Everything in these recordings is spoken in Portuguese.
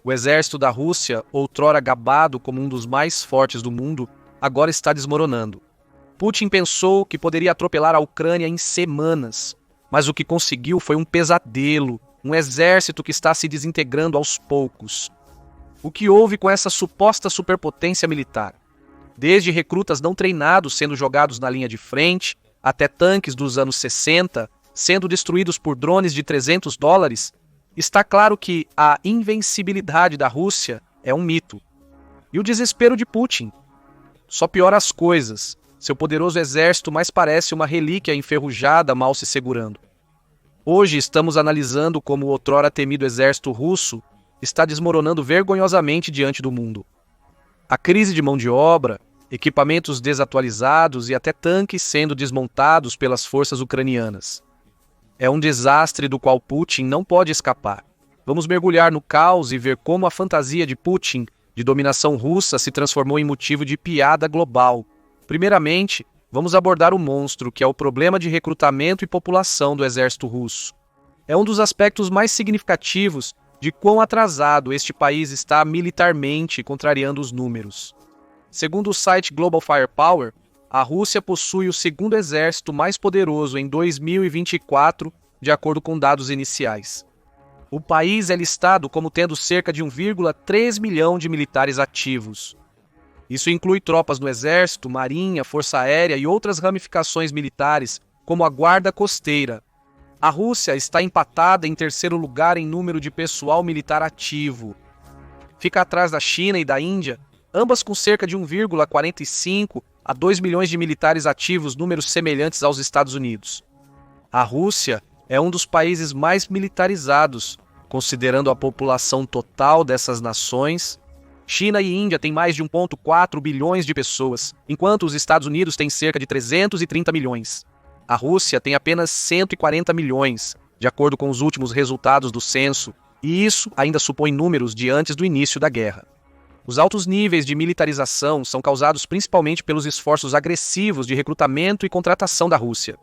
O exército da Rússia, outrora gabado como um dos mais fortes do mundo, agora está desmoronando. Putin pensou que poderia atropelar a Ucrânia em semanas, mas o que conseguiu foi um pesadelo, um exército que está se desintegrando aos poucos. O que houve com essa suposta superpotência militar? Desde recrutas não treinados sendo jogados na linha de frente, até tanques dos anos 60, sendo destruídos por drones de $300, está claro que a invencibilidade da Rússia é um mito. E o desespero de Putin? Só piora as coisas. Seu poderoso exército mais parece uma relíquia enferrujada mal se segurando. Hoje estamos analisando como o outrora temido exército russo está desmoronando vergonhosamente diante do mundo. A crise de mão de obra, equipamentos desatualizados e até tanques sendo desmontados pelas forças ucranianas. É um desastre do qual Putin não pode escapar. Vamos mergulhar no caos e ver como a fantasia de Putin de dominação russa se transformou em motivo de piada global. Primeiramente, vamos abordar o monstro, que é o problema de recrutamento e população do exército russo. É um dos aspectos mais significativos de quão atrasado este país está militarmente, contrariando os números. Segundo o site Global Firepower, a Rússia possui o segundo exército mais poderoso em 2024, de acordo com dados iniciais. O país é listado como tendo cerca de 1,3 milhão de militares ativos. Isso inclui tropas no Exército, Marinha, Força Aérea e outras ramificações militares, como a Guarda Costeira. A Rússia está empatada em terceiro lugar em número de pessoal militar ativo. Fica atrás da China e da Índia, ambas com cerca de 1,45 a 2 milhões de militares ativos, números semelhantes aos Estados Unidos. A Rússia é um dos países mais militarizados, considerando a população total dessas nações. China e Índia têm mais de 1,4 bilhões de pessoas, enquanto os Estados Unidos têm cerca de 330 milhões. A Rússia tem apenas 140 milhões, de acordo com os últimos resultados do censo, e isso ainda supõe números de antes do início da guerra. Os altos níveis de militarização são causados principalmente pelos esforços agressivos de recrutamento e contratação da Rússia.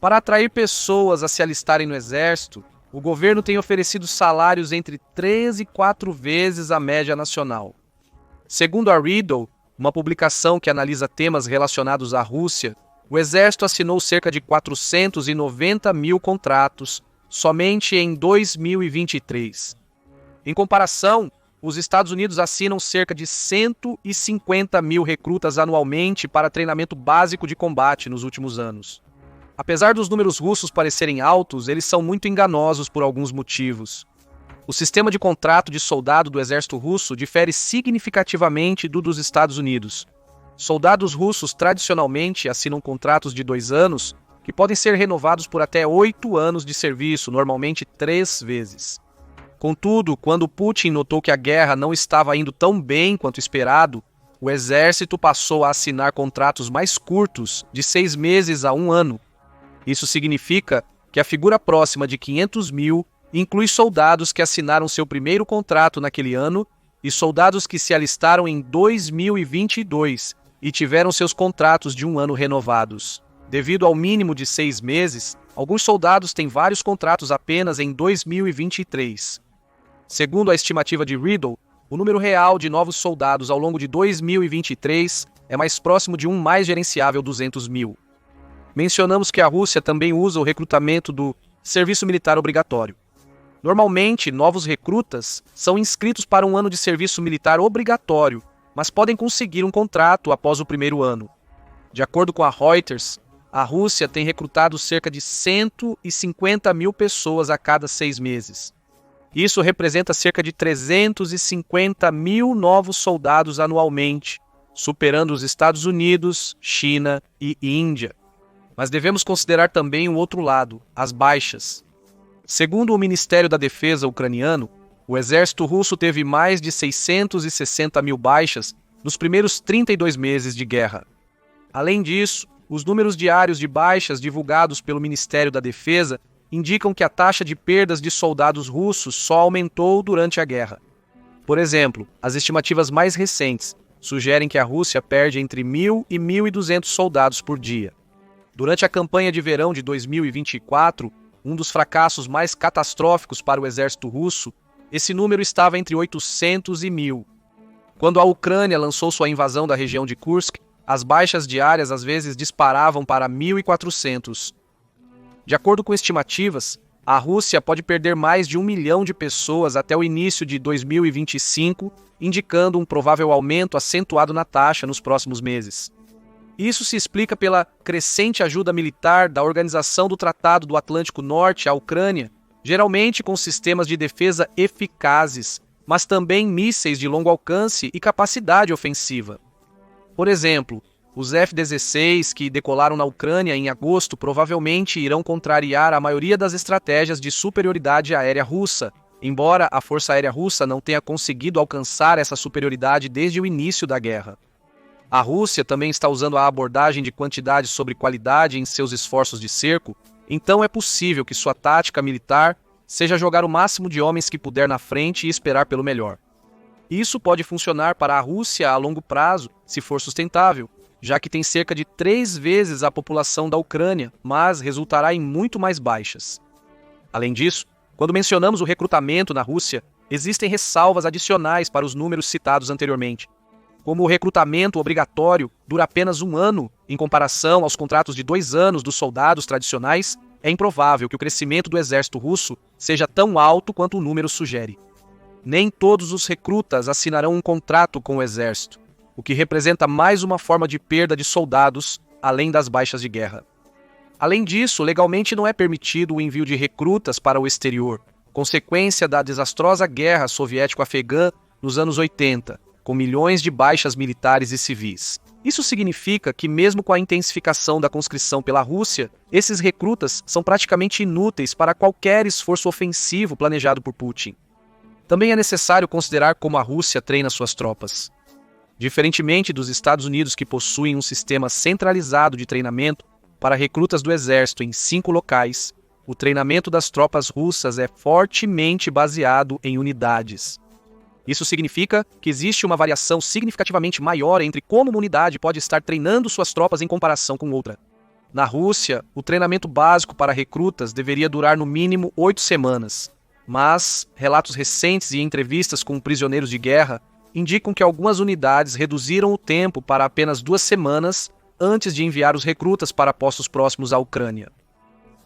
Para atrair pessoas a se alistarem no exército, o governo tem oferecido salários entre 3 e 4 vezes a média nacional. Segundo a Riddle, uma publicação que analisa temas relacionados à Rússia, o exército assinou cerca de 490 mil contratos somente em 2023. Em comparação, os Estados Unidos assinam cerca de 150 mil recrutas anualmente para treinamento básico de combate nos últimos anos. Apesar dos números russos parecerem altos, eles são muito enganosos por alguns motivos. O sistema de contrato de soldado do exército russo difere significativamente do dos Estados Unidos. Soldados russos tradicionalmente assinam contratos de 2 anos, que podem ser renovados por até 8 anos de serviço, normalmente 3 vezes. Contudo, quando Putin notou que a guerra não estava indo tão bem quanto esperado, o exército passou a assinar contratos mais curtos, de 6 meses a 1 ano. Isso significa que a figura próxima de 500 mil inclui soldados que assinaram seu primeiro contrato naquele ano e soldados que se alistaram em 2022 e tiveram seus contratos de 1 ano renovados. Devido ao mínimo de 6 meses, alguns soldados têm vários contratos apenas em 2023. Segundo a estimativa de Riddle, o número real de novos soldados ao longo de 2023 é mais próximo de um mais gerenciável 200 mil. Mencionamos que a Rússia também usa o recrutamento do serviço militar obrigatório. Normalmente, novos recrutas são inscritos para 1 ano de serviço militar obrigatório, mas podem conseguir um contrato após o primeiro ano. De acordo com a Reuters, a Rússia tem recrutado cerca de 150 mil pessoas a cada 6 meses. Isso representa cerca de 350 mil novos soldados anualmente, superando os Estados Unidos, China e Índia. Mas devemos considerar também o outro lado, as baixas. Segundo o Ministério da Defesa ucraniano, o exército russo teve mais de 660 mil baixas nos primeiros 32 meses de guerra. Além disso, os números diários de baixas divulgados pelo Ministério da Defesa indicam que a taxa de perdas de soldados russos só aumentou durante a guerra. Por exemplo, as estimativas mais recentes sugerem que a Rússia perde entre 1.000 e 1.200 soldados por dia. Durante a campanha de verão de 2024, um dos fracassos mais catastróficos para o exército russo esse número estava entre 800 e 1.000. Quando a Ucrânia lançou sua invasão da região de Kursk, as baixas diárias às vezes disparavam para 1.400. De acordo com estimativas, a Rússia pode perder mais de 1 milhão de pessoas até o início de 2025, indicando um provável aumento acentuado na taxa nos próximos meses. Isso se explica pela crescente ajuda militar da Organização do Tratado do Atlântico Norte à Ucrânia, geralmente com sistemas de defesa eficazes, mas também mísseis de longo alcance e capacidade ofensiva. Por exemplo, os F-16 que decolaram na Ucrânia em agosto provavelmente irão contrariar a maioria das estratégias de superioridade aérea russa, embora a Força Aérea Russa não tenha conseguido alcançar essa superioridade desde o início da guerra. A Rússia também está usando a abordagem de quantidade sobre qualidade em seus esforços de cerco, então é possível que sua tática militar seja jogar o máximo de homens que puder na frente e esperar pelo melhor. Isso pode funcionar para a Rússia a longo prazo, se for sustentável, já que tem cerca de 3 vezes a população da Ucrânia, mas resultará em muito mais baixas. Além disso, quando mencionamos o recrutamento na Rússia, existem ressalvas adicionais para os números citados anteriormente. Como o recrutamento obrigatório dura apenas 1 ano, em comparação aos contratos de 2 anos dos soldados tradicionais, é improvável que o crescimento do exército russo seja tão alto quanto o número sugere. Nem todos os recrutas assinarão um contrato com o exército, o que representa mais uma forma de perda de soldados, além das baixas de guerra. Além disso, legalmente não é permitido o envio de recrutas para o exterior, consequência da desastrosa guerra soviético-afegã nos anos 80, com milhões de baixas militares e civis. Isso significa que, mesmo com a intensificação da conscrição pela Rússia, esses recrutas são praticamente inúteis para qualquer esforço ofensivo planejado por Putin. Também é necessário considerar como a Rússia treina suas tropas. Diferentemente dos Estados Unidos, que possuem um sistema centralizado de treinamento para recrutas do exército em 5 locais, o treinamento das tropas russas é fortemente baseado em unidades. Isso significa que existe uma variação significativamente maior entre como uma unidade pode estar treinando suas tropas em comparação com outra. Na Rússia, o treinamento básico para recrutas deveria durar no mínimo 8 semanas, mas relatos recentes e entrevistas com prisioneiros de guerra indicam que algumas unidades reduziram o tempo para apenas 2 semanas antes de enviar os recrutas para postos próximos à Ucrânia.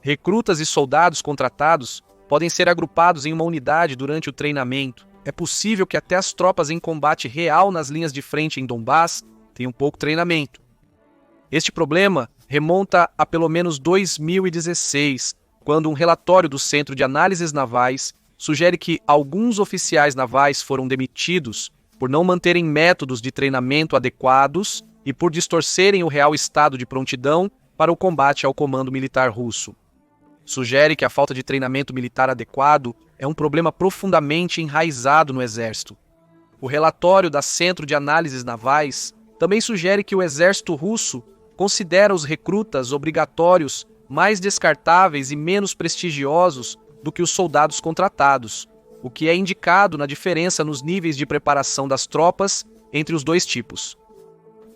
Recrutas e soldados contratados podem ser agrupados em uma unidade durante o treinamento. É possível que até as tropas em combate real nas linhas de frente em Donbass tenham pouco treinamento. Este problema remonta a pelo menos 2016, quando um relatório do Centro de Análises Navais sugere que alguns oficiais navais foram demitidos por não manterem métodos de treinamento adequados e por distorcerem o real estado de prontidão para o combate ao comando militar russo. Sugere que a falta de treinamento militar adequado é um problema profundamente enraizado no Exército. O relatório da Centro de Análises Navais também sugere que o Exército russo considera os recrutas obrigatórios mais descartáveis e menos prestigiosos do que os soldados contratados, o que é indicado na diferença nos níveis de preparação das tropas entre os 2 tipos.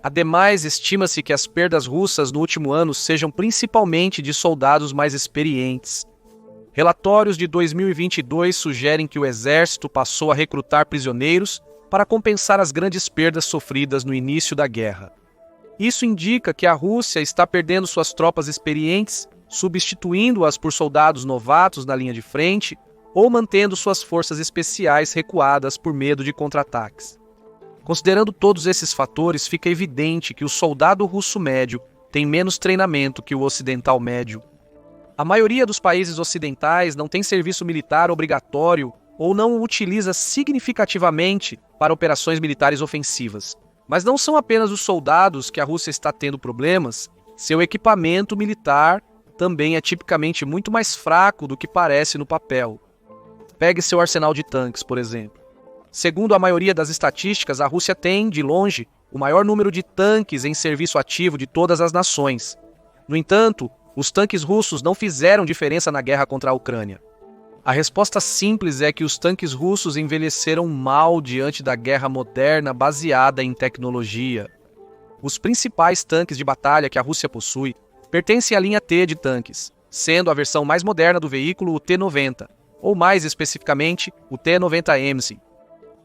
Ademais, estima-se que as perdas russas no último ano sejam principalmente de soldados mais experientes. Relatórios de 2022 sugerem que o exército passou a recrutar prisioneiros para compensar as grandes perdas sofridas no início da guerra. Isso indica que a Rússia está perdendo suas tropas experientes, substituindo-as por soldados novatos na linha de frente ou mantendo suas forças especiais recuadas por medo de contra-ataques. Considerando todos esses fatores, fica evidente que o soldado russo médio tem menos treinamento que o ocidental médio. A maioria dos países ocidentais não tem serviço militar obrigatório ou não o utiliza significativamente para operações militares ofensivas. Mas não são apenas os soldados que a Rússia está tendo problemas, seu equipamento militar também é tipicamente muito mais fraco do que parece no papel. Pegue seu arsenal de tanques, por exemplo. Segundo a maioria das estatísticas, a Rússia tem, de longe, o maior número de tanques em serviço ativo de todas as nações. No entanto, os tanques russos não fizeram diferença na guerra contra a Ucrânia. A resposta simples é que os tanques russos envelheceram mal diante da guerra moderna baseada em tecnologia. Os principais tanques de batalha que a Rússia possui pertencem à linha T de tanques, sendo a versão mais moderna do veículo o T-90, ou mais especificamente, o T-90M.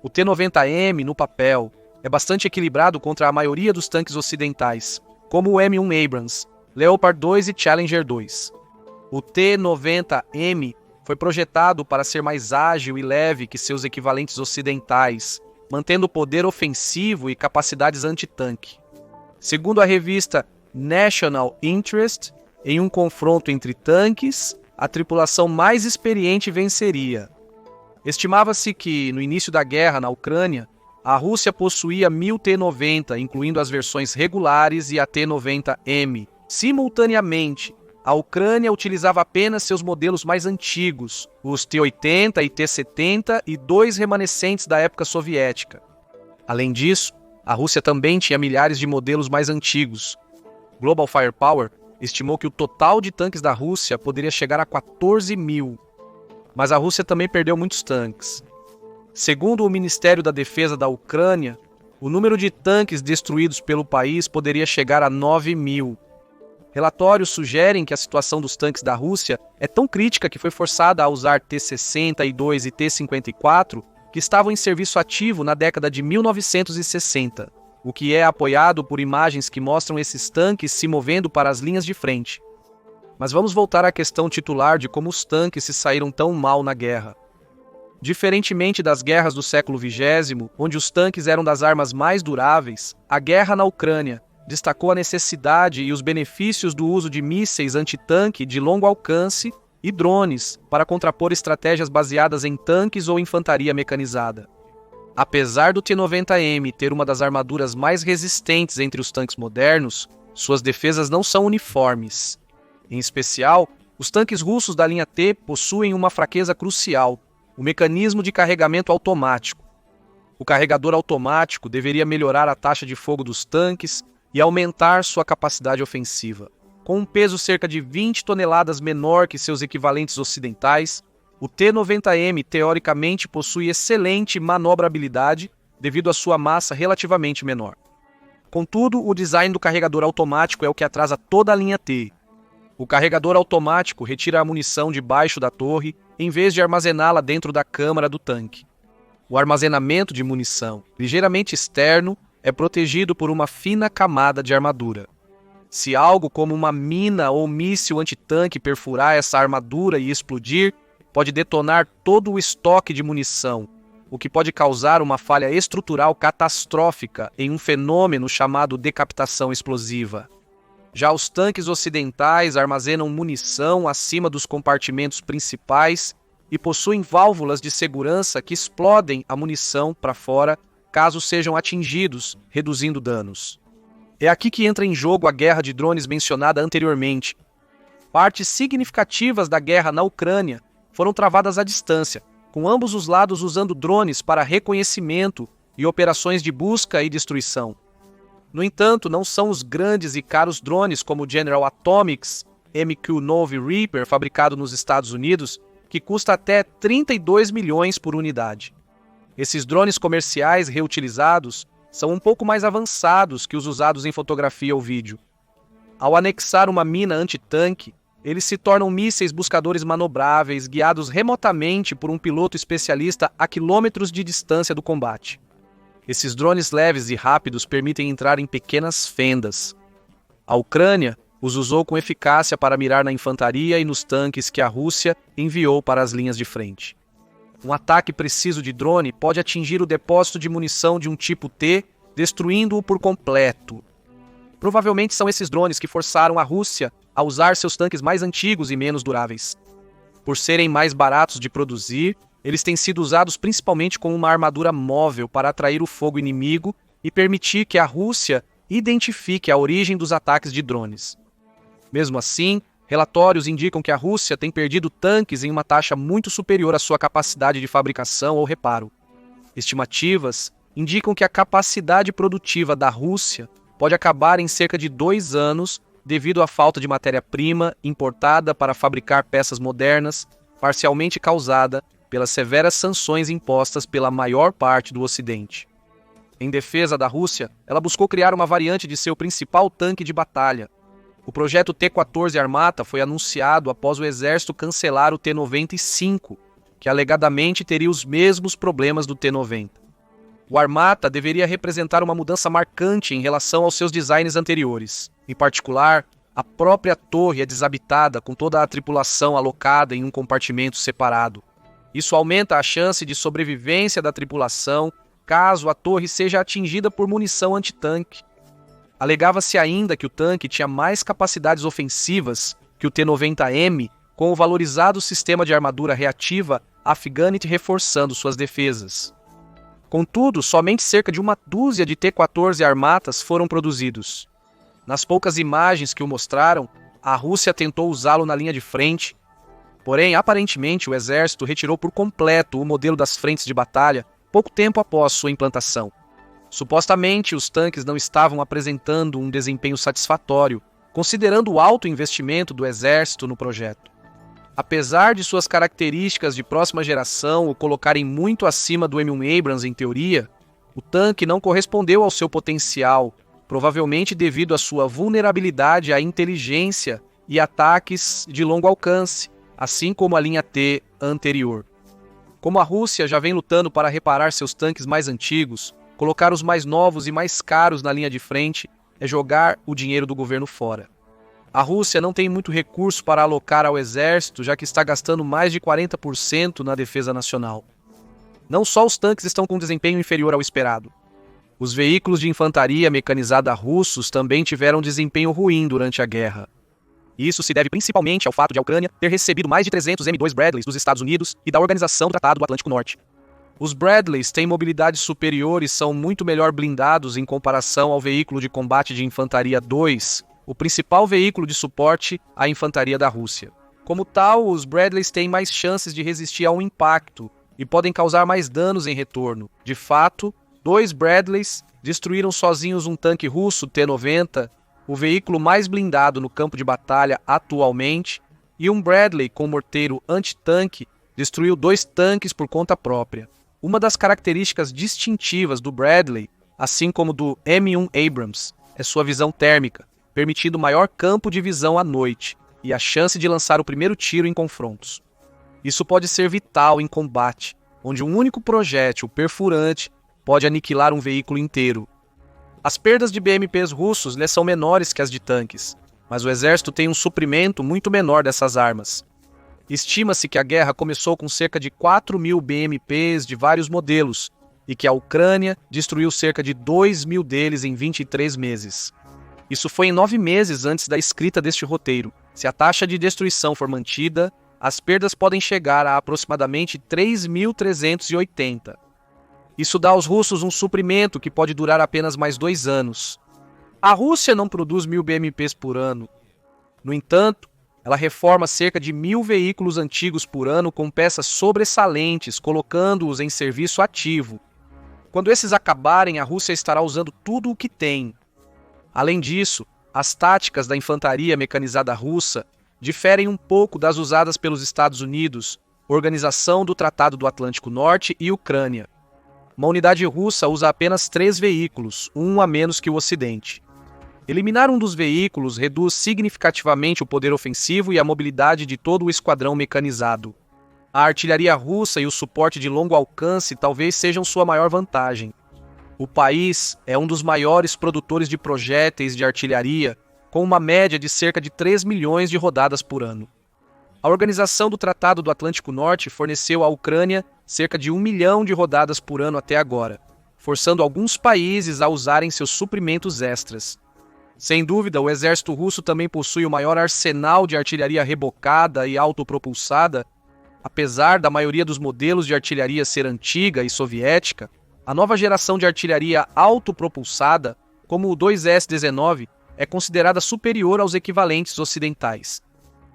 O T-90M, no papel, é bastante equilibrado contra a maioria dos tanques ocidentais, como o M1 Abrams, Leopard 2 e Challenger 2. O T-90M foi projetado para ser mais ágil e leve que seus equivalentes ocidentais, mantendo poder ofensivo e capacidades anti-tanque. Segundo a revista National Interest, em um confronto entre tanques, a tripulação mais experiente venceria. Estimava-se que, no início da guerra na Ucrânia, a Rússia possuía 1000 T-90, incluindo as versões regulares e a T-90M. Simultaneamente, a Ucrânia utilizava apenas seus modelos mais antigos, os T-80 e T-70 e 2 remanescentes da época soviética. Além disso, a Rússia também tinha milhares de modelos mais antigos. Global Firepower estimou que o total de tanques da Rússia poderia chegar a 14 mil. Mas a Rússia também perdeu muitos tanques. Segundo o Ministério da Defesa da Ucrânia, o número de tanques destruídos pelo país poderia chegar a 9 mil. Relatórios sugerem que a situação dos tanques da Rússia é tão crítica que foi forçada a usar T-62 e T-54, que estavam em serviço ativo na década de 1960, o que é apoiado por imagens que mostram esses tanques se movendo para as linhas de frente. Mas vamos voltar à questão titular de como os tanques se saíram tão mal na guerra. Diferentemente das guerras do século XX, onde os tanques eram das armas mais duráveis, a guerra na Ucrânia destacou a necessidade e os benefícios do uso de mísseis antitanque de longo alcance e drones para contrapor estratégias baseadas em tanques ou infantaria mecanizada. Apesar do T-90M ter uma das armaduras mais resistentes entre os tanques modernos, suas defesas não são uniformes. Em especial, os tanques russos da linha T possuem uma fraqueza crucial: o mecanismo de carregamento automático. O carregador automático deveria melhorar a taxa de fogo dos tanques e aumentar sua capacidade ofensiva. Com um peso cerca de 20 toneladas menor que seus equivalentes ocidentais, o T-90M teoricamente possui excelente manobrabilidade devido à sua massa relativamente menor. Contudo, o design do carregador automático é o que atrasa toda a linha T. O carregador automático retira a munição debaixo da torre em vez de armazená-la dentro da câmara do tanque. O armazenamento de munição, ligeiramente externo, é protegido por uma fina camada de armadura. Se algo como uma mina ou míssil antitanque perfurar essa armadura e explodir, pode detonar todo o estoque de munição, o que pode causar uma falha estrutural catastrófica em um fenômeno chamado decapitação explosiva. Já os tanques ocidentais armazenam munição acima dos compartimentos principais e possuem válvulas de segurança que explodem a munição para fora caso sejam atingidos, reduzindo danos. É aqui que entra em jogo a guerra de drones mencionada anteriormente. Partes significativas da guerra na Ucrânia foram travadas à distância, com ambos os lados usando drones para reconhecimento e operações de busca e destruição. No entanto, não são os grandes e caros drones como o General Atomics MQ-9 Reaper, fabricado nos Estados Unidos, que custa até 32 milhões por unidade. Esses drones comerciais reutilizados são um pouco mais avançados que os usados em fotografia ou vídeo. Ao anexar uma mina antitanque, eles se tornam mísseis buscadores manobráveis, guiados remotamente por um piloto especialista a quilômetros de distância do combate. Esses drones leves e rápidos permitem entrar em pequenas fendas. A Ucrânia os usou com eficácia para mirar na infantaria e nos tanques que a Rússia enviou para as linhas de frente. Um ataque preciso de drone pode atingir o depósito de munição de um tipo T, destruindo-o por completo. Provavelmente são esses drones que forçaram a Rússia a usar seus tanques mais antigos e menos duráveis. Por serem mais baratos de produzir, eles têm sido usados principalmente como uma armadura móvel para atrair o fogo inimigo e permitir que a Rússia identifique a origem dos ataques de drones. Mesmo assim, relatórios indicam que a Rússia tem perdido tanques em uma taxa muito superior à sua capacidade de fabricação ou reparo. Estimativas indicam que a capacidade produtiva da Rússia pode acabar em cerca de 2 anos devido à falta de matéria-prima importada para fabricar peças modernas, parcialmente causada pelas severas sanções impostas pela maior parte do Ocidente. Em defesa da Rússia, ela buscou criar uma variante de seu principal tanque de batalha. O projeto T-14 Armata foi anunciado após o exército cancelar o T-95, que alegadamente teria os mesmos problemas do T-90. O Armata deveria representar uma mudança marcante em relação aos seus designs anteriores. Em particular, a própria torre é desabitada com toda a tripulação alocada em um compartimento separado. Isso aumenta a chance de sobrevivência da tripulação caso a torre seja atingida por munição antitanque. Alegava-se ainda que o tanque tinha mais capacidades ofensivas que o T-90M, com o valorizado sistema de armadura reativa Afghanet reforçando suas defesas. Contudo, somente cerca de uma dúzia de T-14 Armatas foram produzidos. Nas poucas imagens que o mostraram, a Rússia tentou usá-lo na linha de frente, porém, aparentemente, o exército retirou por completo o modelo das frentes de batalha pouco tempo após sua implantação. Supostamente, os tanques não estavam apresentando um desempenho satisfatório, considerando o alto investimento do exército no projeto. Apesar de suas características de próxima geração o colocarem muito acima do M1 Abrams em teoria, o tanque não correspondeu ao seu potencial, provavelmente devido à sua vulnerabilidade à inteligência e ataques de longo alcance, assim como a linha T anterior. Como a Rússia já vem lutando para reparar seus tanques mais antigos, colocar os mais novos e mais caros na linha de frente é jogar o dinheiro do governo fora. A Rússia não tem muito recurso para alocar ao exército, já que está gastando mais de 40% na defesa nacional. Não só os tanques estão com desempenho inferior ao esperado. Os veículos de infantaria mecanizada russos também tiveram desempenho ruim durante a guerra. Isso se deve principalmente ao fato de a Ucrânia ter recebido mais de 300 M2 Bradleys dos Estados Unidos e da Organização do Tratado do Atlântico Norte. Os Bradleys têm mobilidade superior e são muito melhor blindados em comparação ao veículo de combate de infantaria 2, o principal veículo de suporte à infantaria da Rússia. Como tal, os Bradleys têm mais chances de resistir a um impacto e podem causar mais danos em retorno. De fato, 2 Bradleys destruíram sozinhos um tanque russo T-90, o veículo mais blindado no campo de batalha atualmente, e um Bradley com morteiro antitanque destruiu 2 tanques por conta própria. Uma das características distintivas do Bradley, assim como do M1 Abrams, é sua visão térmica, permitindo maior campo de visão à noite e a chance de lançar o primeiro tiro em confrontos. Isso pode ser vital em combate, onde um único projétil perfurante pode aniquilar um veículo inteiro. As perdas de BMPs russos lhe são menores que as de tanques, mas o exército tem um suprimento muito menor dessas armas. Estima-se que a guerra começou com cerca de 4.000 BMPs de vários modelos e que a Ucrânia destruiu cerca de 2.000 deles em 23 meses. Isso foi em 9 meses antes da escrita deste roteiro. Se a taxa de destruição for mantida, as perdas podem chegar a aproximadamente 3.380. Isso dá aos russos um suprimento que pode durar apenas mais 2 anos. A Rússia não produz 1.000 BMPs por ano. No entanto, ela reforma cerca de 1.000 veículos antigos por ano com peças sobressalentes, colocando-os em serviço ativo. Quando esses acabarem, a Rússia estará usando tudo o que tem. Além disso, as táticas da infantaria mecanizada russa diferem um pouco das usadas pelos Estados Unidos, Organização do Tratado do Atlântico Norte e Ucrânia. Uma unidade russa usa apenas 3 veículos, um a menos que o Ocidente. Eliminar um dos veículos reduz significativamente o poder ofensivo e a mobilidade de todo o esquadrão mecanizado. A artilharia russa e o suporte de longo alcance talvez sejam sua maior vantagem. O país é um dos maiores produtores de projéteis de artilharia, com uma média de cerca de 3 milhões de rodadas por ano. A Organização do Tratado do Atlântico Norte forneceu à Ucrânia cerca de 1 milhão de rodadas por ano até agora, forçando alguns países a usarem seus suprimentos extras. Sem dúvida, o exército russo também possui o maior arsenal de artilharia rebocada e autopropulsada. Apesar da maioria dos modelos de artilharia ser antiga e soviética, a nova geração de artilharia autopropulsada, como o 2S-19, é considerada superior aos equivalentes ocidentais.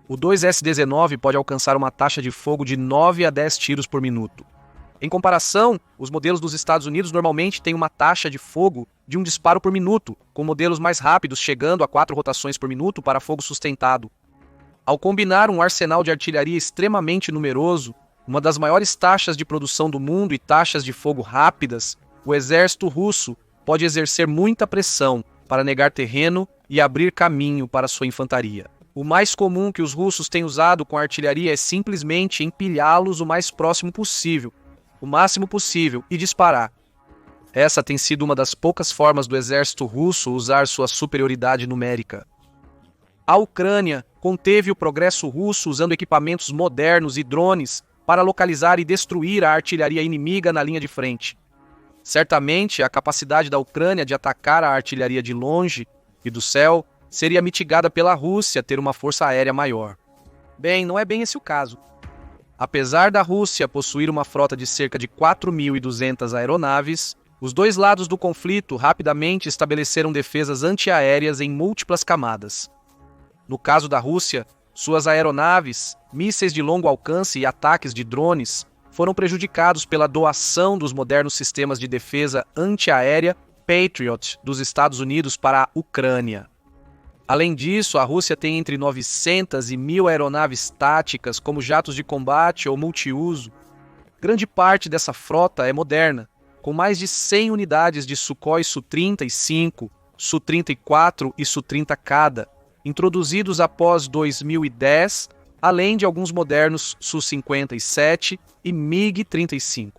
O 2S-19 pode alcançar uma taxa de fogo de 9 a 10 tiros por minuto. Em comparação, os modelos dos Estados Unidos normalmente têm uma taxa de fogo de um disparo por minuto, com modelos mais rápidos chegando a 4 rotações por minuto para fogo sustentado. Ao combinar um arsenal de artilharia extremamente numeroso, uma das maiores taxas de produção do mundo e taxas de fogo rápidas, o exército russo pode exercer muita pressão para negar terreno e abrir caminho para sua infantaria. O mais comum que os russos têm usado com a artilharia é simplesmente empilhá-los o mais próximo possível, o máximo possível, e disparar. Essa tem sido uma das poucas formas do exército russo usar sua superioridade numérica. A Ucrânia conteve o progresso russo usando equipamentos modernos e drones para localizar e destruir a artilharia inimiga na linha de frente. Certamente, a capacidade da Ucrânia de atacar a artilharia de longe e do céu seria mitigada pela Rússia ter uma força aérea maior. Bem, não é bem esse o caso. Apesar da Rússia possuir uma frota de cerca de 4.200 aeronaves, os dois lados do conflito rapidamente estabeleceram defesas antiaéreas em múltiplas camadas. No caso da Rússia, suas aeronaves, mísseis de longo alcance e ataques de drones foram prejudicados pela doação dos modernos sistemas de defesa antiaérea Patriot dos Estados Unidos para a Ucrânia. Além disso, a Rússia tem entre 900 e 1.000 aeronaves táticas, como jatos de combate ou multiuso. Grande parte dessa frota é moderna, com mais de 100 unidades de Sukhoi Su-35, Su-34 e Su-30 cada, introduzidos após 2010, além de alguns modernos Su-57 e MiG-35.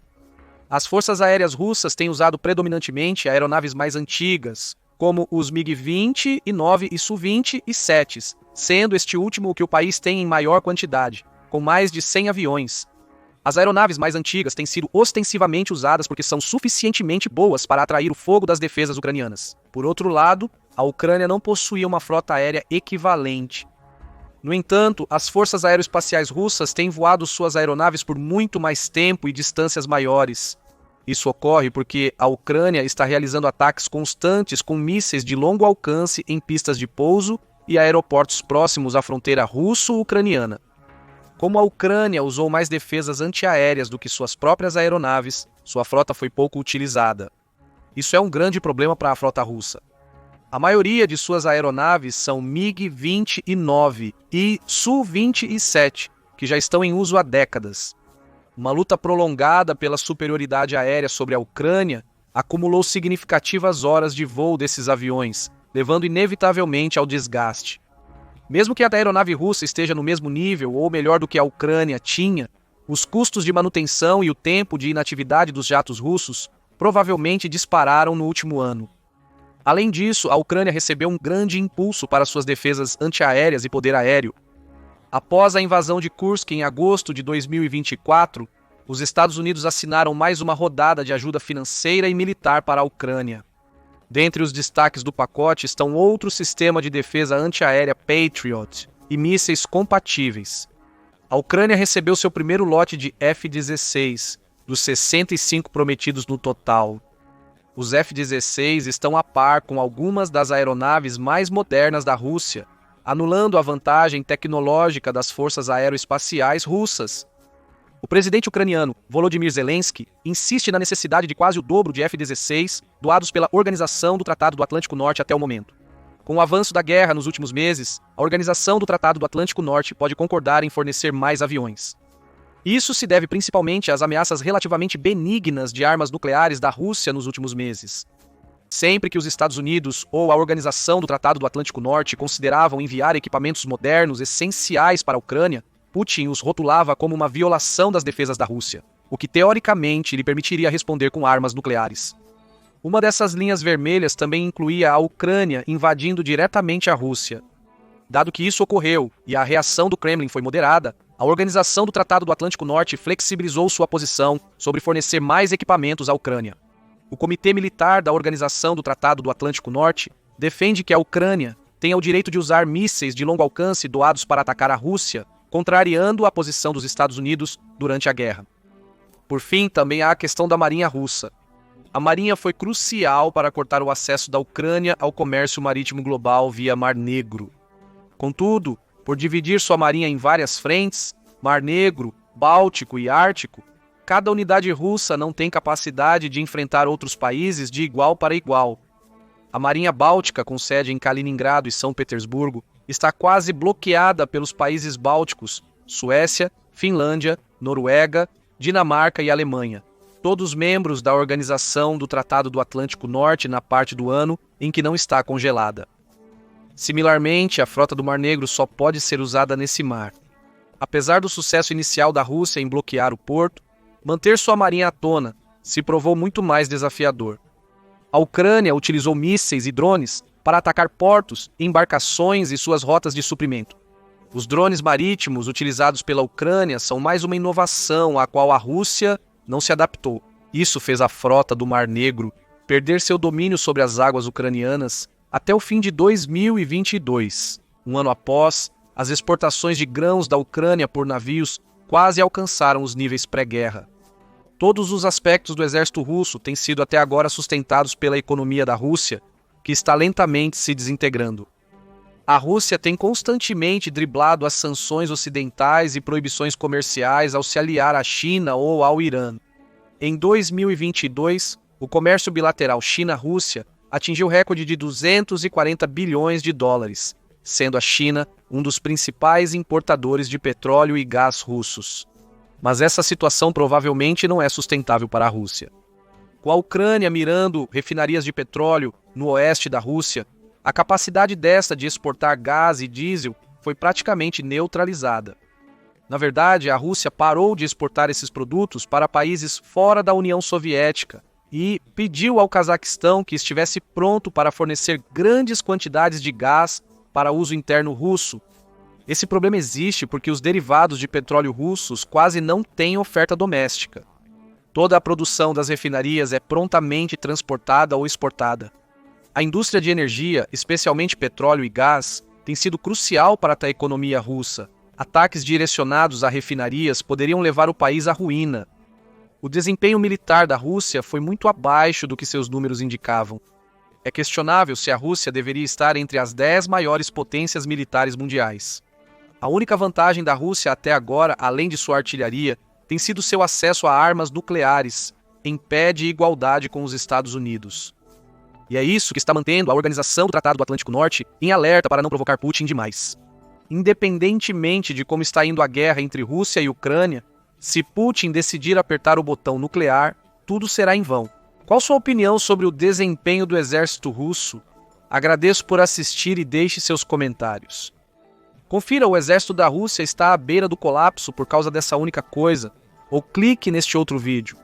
As forças aéreas russas têm usado predominantemente aeronaves mais antigas, como os MiG-29 e Su-27, sendo este último o que o país tem em maior quantidade, com mais de 100 aviões. As aeronaves mais antigas têm sido ostensivamente usadas porque são suficientemente boas para atrair o fogo das defesas ucranianas. Por outro lado, a Ucrânia não possuía uma frota aérea equivalente. No entanto, as forças aeroespaciais russas têm voado suas aeronaves por muito mais tempo e distâncias maiores. Isso ocorre porque a Ucrânia está realizando ataques constantes com mísseis de longo alcance em pistas de pouso e aeroportos próximos à fronteira russo-ucraniana. Como a Ucrânia usou mais defesas antiaéreas do que suas próprias aeronaves, sua frota foi pouco utilizada. Isso é um grande problema para a frota russa. A maioria de suas aeronaves são MiG-29 e Su-27, que já estão em uso há décadas. Uma luta prolongada pela superioridade aérea sobre a Ucrânia acumulou significativas horas de voo desses aviões, levando inevitavelmente ao desgaste. Mesmo que a aeronave russa esteja no mesmo nível ou melhor do que a Ucrânia tinha, os custos de manutenção e o tempo de inatividade dos jatos russos provavelmente dispararam no último ano. Além disso, a Ucrânia recebeu um grande impulso para suas defesas antiaéreas e poder aéreo. Após a invasão de Kursk em agosto de 2024, os Estados Unidos assinaram mais uma rodada de ajuda financeira e militar para a Ucrânia. Dentre os destaques do pacote estão outro sistema de defesa antiaérea Patriot e mísseis compatíveis. A Ucrânia recebeu seu primeiro lote de F-16, dos 65 prometidos no total. Os F-16 estão a par com algumas das aeronaves mais modernas da Rússia, anulando a vantagem tecnológica das forças aeroespaciais russas. O presidente ucraniano, Volodymyr Zelensky, insiste na necessidade de quase o dobro de F-16 doados pela Organização do Tratado do Atlântico Norte até o momento. Com o avanço da guerra nos últimos meses, a Organização do Tratado do Atlântico Norte pode concordar em fornecer mais aviões. Isso se deve principalmente às ameaças relativamente benignas de armas nucleares da Rússia nos últimos meses. Sempre que os Estados Unidos ou a Organização do Tratado do Atlântico Norte consideravam enviar equipamentos modernos essenciais para a Ucrânia, Putin os rotulava como uma violação das defesas da Rússia, o que teoricamente lhe permitiria responder com armas nucleares. Uma dessas linhas vermelhas também incluía a Ucrânia invadindo diretamente a Rússia. Dado que isso ocorreu e a reação do Kremlin foi moderada, a Organização do Tratado do Atlântico Norte flexibilizou sua posição sobre fornecer mais equipamentos à Ucrânia. O Comitê Militar da Organização do Tratado do Atlântico Norte defende que a Ucrânia tenha o direito de usar mísseis de longo alcance doados para atacar a Rússia, contrariando a posição dos Estados Unidos durante a guerra. Por fim, também há a questão da Marinha Russa. A Marinha foi crucial para cortar o acesso da Ucrânia ao comércio marítimo global via Mar Negro. Contudo, por dividir sua marinha em várias frentes, Mar Negro, Báltico e Ártico, cada unidade russa não tem capacidade de enfrentar outros países de igual para igual. A Marinha Báltica, com sede em Kaliningrado e São Petersburgo, está quase bloqueada pelos países bálticos, Suécia, Finlândia, Noruega, Dinamarca e Alemanha, todos membros da Organização do Tratado do Atlântico Norte na parte do ano em que não está congelada. Similarmente, a frota do Mar Negro só pode ser usada nesse mar. Apesar do sucesso inicial da Rússia em bloquear o porto, manter sua marinha à tona se provou muito mais desafiador. A Ucrânia utilizou mísseis e drones para atacar portos, embarcações e suas rotas de suprimento. Os drones marítimos utilizados pela Ucrânia são mais uma inovação à qual a Rússia não se adaptou. Isso fez a frota do Mar Negro perder seu domínio sobre as águas ucranianas até o fim de 2022, um ano após, as exportações de grãos da Ucrânia por navios quase alcançaram os níveis pré-guerra. Todos os aspectos do exército russo têm sido até agora sustentados pela economia da Rússia, que está lentamente se desintegrando. A Rússia tem constantemente driblado as sanções ocidentais e proibições comerciais ao se aliar à China ou ao Irã. Em 2022, o comércio bilateral China-Rússia atingiu recorde de 240 bilhões de dólares, sendo a China um dos principais importadores de petróleo e gás russos. Mas essa situação provavelmente não é sustentável para a Rússia. Com a Ucrânia mirando refinarias de petróleo no oeste da Rússia, a capacidade desta de exportar gás e diesel foi praticamente neutralizada. Na verdade, a Rússia parou de exportar esses produtos para países fora da União Soviética e pediu ao Cazaquistão que estivesse pronto para fornecer grandes quantidades de gás para uso interno russo. Esse problema existe porque os derivados de petróleo russos quase não têm oferta doméstica. Toda a produção das refinarias é prontamente transportada ou exportada. A indústria de energia, especialmente petróleo e gás, tem sido crucial para a economia russa. Ataques direcionados a refinarias poderiam levar o país à ruína. O desempenho militar da Rússia foi muito abaixo do que seus números indicavam. É questionável se a Rússia deveria estar entre as 10 maiores potências militares mundiais. A única vantagem da Rússia até agora, além de sua artilharia, tem sido seu acesso a armas nucleares, em pé de igualdade com os Estados Unidos. E é isso que está mantendo a Organização do Tratado do Atlântico Norte em alerta para não provocar Putin demais. Independentemente de como está indo a guerra entre Rússia e Ucrânia, se Putin decidir apertar o botão nuclear, tudo será em vão. Qual sua opinião sobre o desempenho do exército russo? Agradeço por assistir e deixe seus comentários. Confira, o exército da Rússia está à beira do colapso por causa dessa única coisa, ou clique neste outro vídeo.